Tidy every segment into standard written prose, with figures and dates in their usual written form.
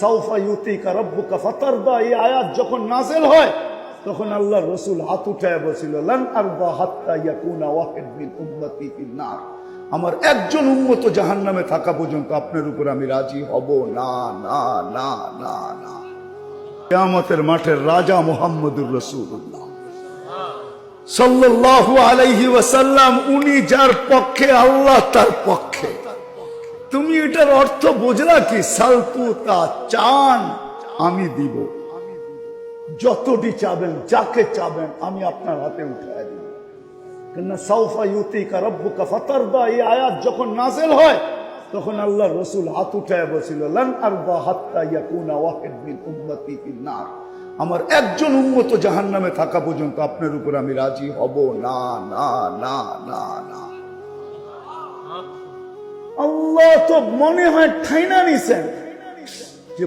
সাউফা ইউতিকা রাব্বুকা ফাতারদা, এই আয়াত যখন নাযিল হয় তখন আল্লাহর রাসূল হাত উঠায় বলেছিল, লান আরদা হাত্তা ইয়াকুনা ওয়াহিদ মিন উম্মতি ফিন নার, আমার একজন উম্মত জাহান্নামে থাকা পর্যন্ত আপনার উপর আমি রাজি হব না, না, না, না, না। কিয়ামতের মাঠের রাজা মুহাম্মদুর রাসূলুল্লাহ সাল্লাল্লাহু আলাইহি ওয়াসাল্লাম, উনি যার পক্ষে আল্লাহ তার পক্ষে। তুমি এটার অর্থ বুঝলা কি? সালতুতা, চান আমি দিব, যতটি চাবেন, যাকে চাবেন আমি আপনার হাতে উঠায় দিব। কেননা সাউফা ইউতিকা রাব্বুকা ফাতারদা, এই আয়াত যখন নাযিল হয় তখন আল্লাহর রাসূল হাত উঠায় বলেছিল, লান আরদা হাত্তা ইয়াকুনা ওয়াহিদ মিন উম্মতি ফিন নার, আমার একজন উম্মত জাহান্নামে থাকা পর্যন্ত আপনার উপর আমি রাজি হব না, না, না, না, না। আল্লাহ তো মনে হয় ঠাইনা নিছেন যে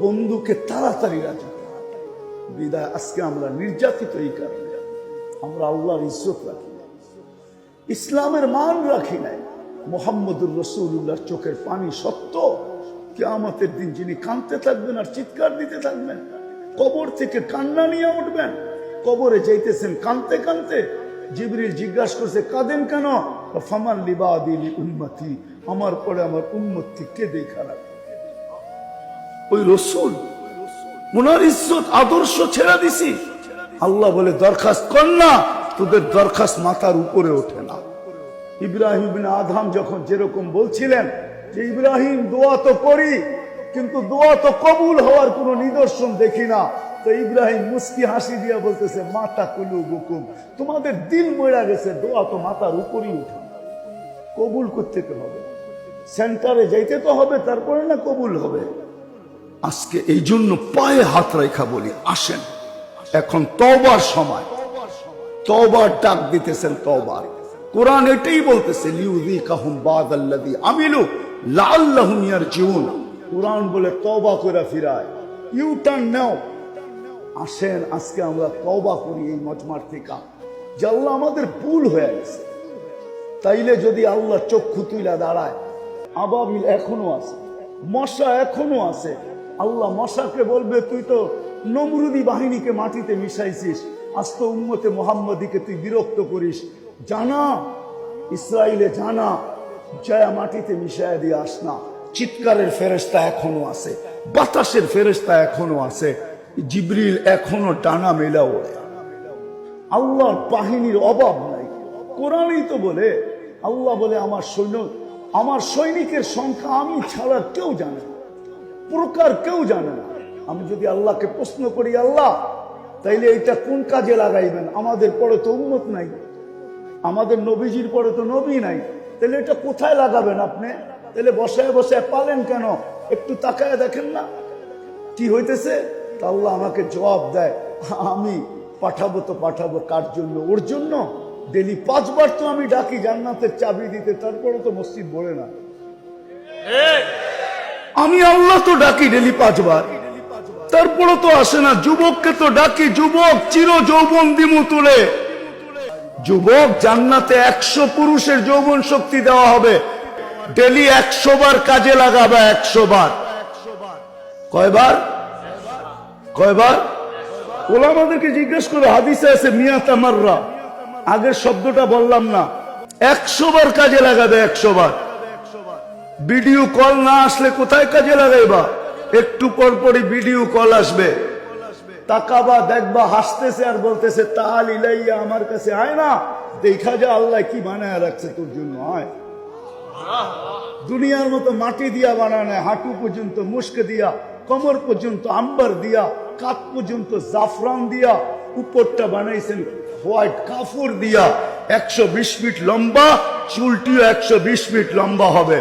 বন্ধুকে তাড়াতাড়ি রাজি বিদায়। আজকে আমরা নির্যাতিত এই কারণে আমরা আল্লাহর ইজ্জত রাখি না, ইসলামের মান রাখি নাই। মুহাম্মদুর রাসূলুল্লাহর চোখের পানি সত্য, কিয়ামতের দিন যিনি কাঁদতে থাকবেন আর চিৎকার দিতে থাকবেন, কবর থেকে কান্না নিয়ে উঠবেন, কবরে যাইতেছেন কাঁদতে কাঁদতে। জিবরিল জিজ্ঞাসা করছে, কাঁদেন কেন? ফামান লিবাদি উম্মতি, আমার পরে আমার উম্মতকে কে দেখা রাখবে? ওই রাসূল, ওনার ইজ্জত আদর্শ ছেড়ে দিছি। আল্লাহ বলে, দরখাস্ত কর না, তোদের দরখাস্ত মাথার উপরে ওঠে না। ইব্রাহিম ইবনে আদম যখন যেরকম বলছিলেন যে ইব্রাহিম দোয়া তো করি কিন্তু দোয়া তো কবুল হওয়ার কোন নিদর্শন দেখি না, তো ইব্রাহিম মুস্কি হাসি দিয়া বলতেছে, মাতা কুলুবুকুম, তোমাদের দিল মরে গেছে, দোয়া তো মাথার উপরই উঠে, কবুল করতে তো হবে, সেন্টারে যাইতে তো হবে, তারপরে না কবুল হবে। আজকে এই জন্য পায়ে হাত রেখা বলি, আসেন এখন তওবার সময়, তওবার ডাক দিতেছেন, তওবার। কোরআন এটাই বলতেছে, লিউযিকাহুম বাদাল্লাযী আমিলু লাআল্লাহুম ইয়ারজিউন। কোরআন বলে তওবা করে ফিরায়, ইউ টার্ন নাও। আসেন আজকে আমরা তওবা করি এই মজমার থেকে, যে আল্লাহ আমাদের ভুল হয়ে গেছে। তাইলে যদি আল্লাহ চক্ষু তুইলা দাঁড়ায়, আবাবিল এখনো আছে, মশা এখনো আছে, আল্লাহ মশাকে বলবে, তুই তো নমরুদি বাহিনীকে মাটিতে মিশাইছিস, আজ তো উম্মতে মুহাম্মদীকে তুই বিরক্ত করিস, জানা ইসরাইলে জানা, জয়া মাটিতে মিশাই দিয়ে আস না। চিৎকারের ফেরেশতা এখনো আছে, বাতাসের ফেরেশতা এখনো আছে, জিবরিল এখনো ডানা মেলা ওড়ে। আল্লাহর বাহিনীর অভাব নাই। কোরআনই তো বলে, আল্লাহ বলে, আমার সৈনিকের সংখ্যা আমি ছাড়া কেউ জানে না, প্রকার কেউ জানে না। আমি যদি আল্লাহকে প্রশ্ন করি, আল্লাহ তাইলে এটা কোন কাজে লাগাইবেন? আমাদের পরে তো উম্মত নাই, আমাদের নবীজির পরে তো নবী নাই, তাহলে এটা কোথায় লাগাবেন আপনি? তাহলে বসায় বসায় পালেন কেন? একটু তাকায় দেখেন না কি হইতেছে। তা আল্লাহ আমাকে জবাব দেয়, আমি পাঠাবো তো পাঠাবো কার জন্য? ওর জন্য। ডেলি 5 বার তো আমি ডাকি জান্নাতের চাবি দিতে, তারপরে তো মসজিদ ভরে না। আমি আল্লাহ তো ডাকি ডেলি 5 বার, তারপরে তো আসে না। যুবককে তো ডাকি, যুবক চির যৌবন দিমু তুলে। যুবক, জান্নাতে 100 পুরুষের যৌবন শক্তি দেওয়া হবে, ডেলি 100 বার কাজে লাগাবে, 100 বার। কয়বার? কয়বার? ওলামাদেরকে জিজ্ঞেস করে, হাদিসে আছে মিয়াতা মাররা, আগের শব্দটা বললাম না, 100 বার কাজে লাগাবে, 100 বার। ভিডিও কল না আসলে কোথায় কাজে লাগাইবা? একটু পর পরই ভিডিও কল আসবে, তাকাবা, দেখবা হাসতেছে আর বলতেছে, তাআল ইলাইয়া, আমার কাছে আয় না, দেখা যা আল্লাহ কি বানায় রাখছে তোর জন্য, আয়। দুনিয়ার মতো মাটি দিয়া বানানো, হাঁটু পর্যন্ত মুস্ক দিয়া, কোমর পর্যন্ত আম্বার দিয়া, কাত পর্যন্ত জাফরান দিয়া, উপরটা বানাইছেন হোয়াইট কাপড় দিয়া, 120 ফিট লম্বা, চুলটিও 120 ফিট লম্বা হবে।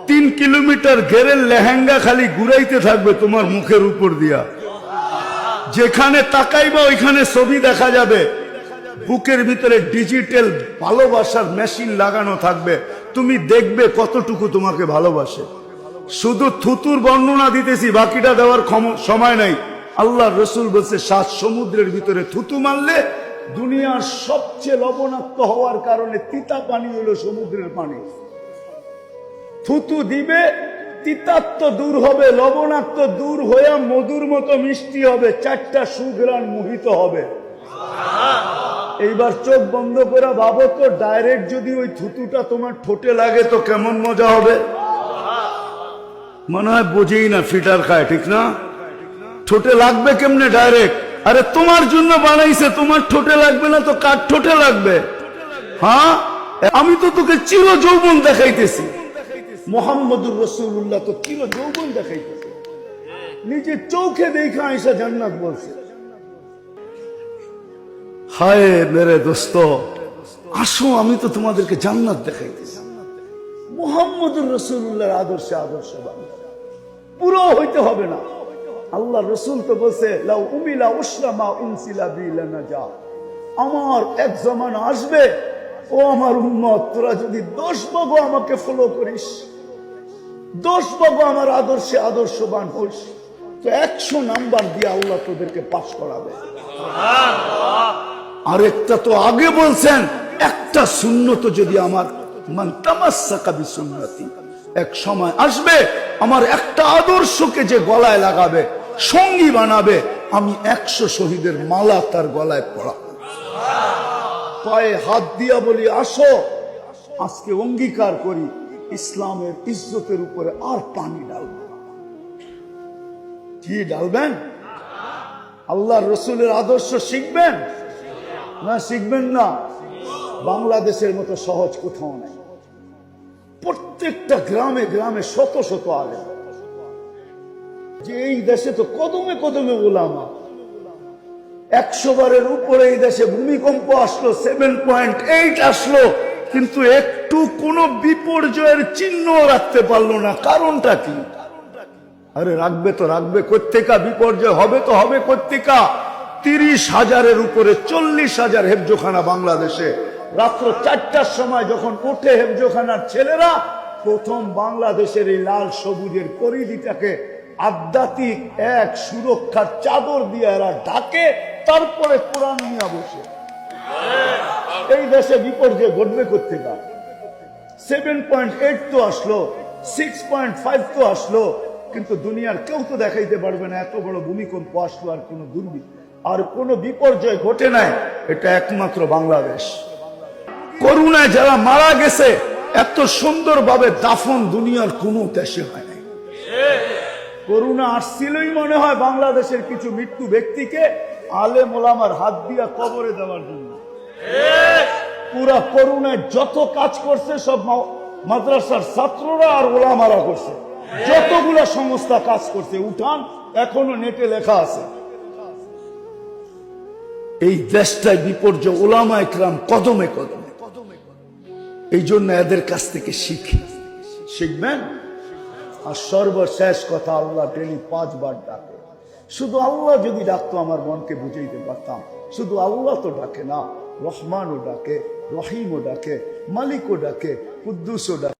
3 কিলোমিটার ঘেরের লেহেঙ্গা খালি ঘুরাইতে থাকবে তোমার মুখের উপর দিয়া, যেখানে তাকাইবা ওইখানে ছবি দেখা যাবে। বুকের ভিতরে ডিজিটাল ভালোবাসার মেশিন লাগানো থাকবে, তুমি দেখবে কতটুকু তোমাকে ভালোবাসে। শুধু থুতুর বর্ণনা দিতেছি, বাকিটা দেওয়ার সময় নাই। আল্লাহর রাসূল বলছে, 7 সমুদ্রের ভিতরে থুতু মারলে দুনিয়ার সবচেয়ে লবণাক্ত হওয়ার কারণে তিতা পানি হলো সমুদ্রের পানি। থুতু দিবে, তিতাত্ম দূর হবে, লবণাক্ত দূর হয়ে মধুর মতো মিষ্টি হবে, 4টা সুঘ্রাণ মোহিত হবে। এইবার চোখ বন্ধ করে ভাবো তো, ডাইরেক্ট যদি ওই থুতুটা তোমার ঠোঁটে লাগে তো কেমন মজা হবে। মনে হয় বোঝেই না, ফিটার খায়, ঠিক না? ঠোঁটে লাগবে কেমনে ডাইরেক্ট? আরে তোমার জন্য বানাইছে, তোমার ঠোঁটে লাগবে না তো কার ঠোঁটে লাগবে? হ্যাঁ, আমি তো তোকে চির যৌবন দেখাইতেছি, মুহাম্মদুর রাসূলুল্লাহ তো চির যৌবন দেখাইতেছে, নিজে চোখে দেখা আয়েশা জান্নাত বলছে। হায় মেরে দোস্ত, আসো আমি তো তোমাদেরকে জান্নাত দেখাইতেছি। মুহাম্মদুর রাসূলুল্লাহর আদর্শে আদর্শবান পুরো হইতে হবে না। আল্লাহ রসুল তো বলছে, লাউ উমিলা উসলামা উনসিলা বিলানাজা, আমার এক জমানা আসবে, ও আমার উম্মত, তোরা যদি 10 ভাগও আমাকে ফলো করিস, 10 ভাগও আমার আদর্শে আদর্শবান হইস, তো 100 নাম্বার দিয়ে আল্লাহ তোদেরকে পাস করাবে। আরেকটা তো আগে বলছেন, একটা সুন্নত যদি আমার মান তামাসসাকা বিসুন্নতি, এক সময় আসবে আমার একটা আদর্শকে যে গলায় লাগাবে, সঙ্গী বানাবে, আমি 100 শহীদের মালা তার গলায় পড়াবো। পায়ে হাত দিয়া বলি, আসো আজকে অঙ্গীকার করি, ইসলামের ইজ্জতের উপরে আর পানি ডালব। কি ডালবেন? আল্লাহর রসুলের আদর্শ শিখবেন না শিখবেন না? বাংলাদেশের মতো সহজ কোথাও নাই। প্রত্যেকটা গ্রামে গ্রামে শত শত আলেম, যে এই দেশে তো কদমে কদমে উলামা। 100 বারের উপরে এই দেশে ভূমিকম্প আসলো, 7.8 আসলো, কিন্তু একটু কোনো বিপর্যয়ের চিহ্ন রাখতে পারলো না। কারণটা কি? আরে রাখবে তো রাখবে কোত্থেকা, বিপর্যয় হবে তো হবে কোত্থেকা। 30,000-এর উপরে 40,000 হেফজোখানা বাংলাদেশে। রাত্র 4টার সময় যখন ওঠে হেফজোখানার ছেলেরা, প্রথম বাংলাদেশের এই লাল সবুজের পরিধিটাকে আধ্যাত্মিক এক সুরক্ষার চাদর দিয়ে এরা ঢাকে, তারপরে কোরআন নিয়ে বসে। এই দেশে বিপর্যয় ঘটবে কোত্থেকা? 7.8 তো আসলো, 6.5 তো আসলো, কিন্তু দুনিয়ার কেউ তো দেখাইতে পারবে না এত বড় ভূমিকম্প আসলো আর কোন আর কোন বিপর্যয় ঘটে নাই। এটা একমাত্র বাংলাদেশ। করোনায় যারা মারা গেছে, এত সুন্দরভাবে দাফন দুনিয়ার কোন দেশে হয় নাই। করোনা আসছিলই মনে হয় বাংলাদেশের কিছু মৃত্যু ব্যক্তিকে আলেম ওলামার হাত দিয়া কবরে দেওয়ার জন্য। পুরা করোনায় যত কাজ করছে সব মাদ্রাসার ছাত্ররা আর ওলামারা করছে। যতগুলা সংস্থা কাজ করছে, উঠান এখনো নেটে লেখা আছে। এই দেশটায় বিপর্যয়, ওলামা ইকরাম কদমে কদমে। এই জন্য এদের কাছ থেকে শিখবেন। আর সর্বশেষ কথা, আল্লাহ ডেলি 5 বার ডাকে। শুধু আল্লাহ যদি ডাকতো আমার মনকে বুঝাইতে পারতাম। শুধু আল্লাহ তো ডাকে না, রহমানও ডাকে, রহিমও ডাকে, মালিকও ডাকে, কুদ্দুসও ডাকে।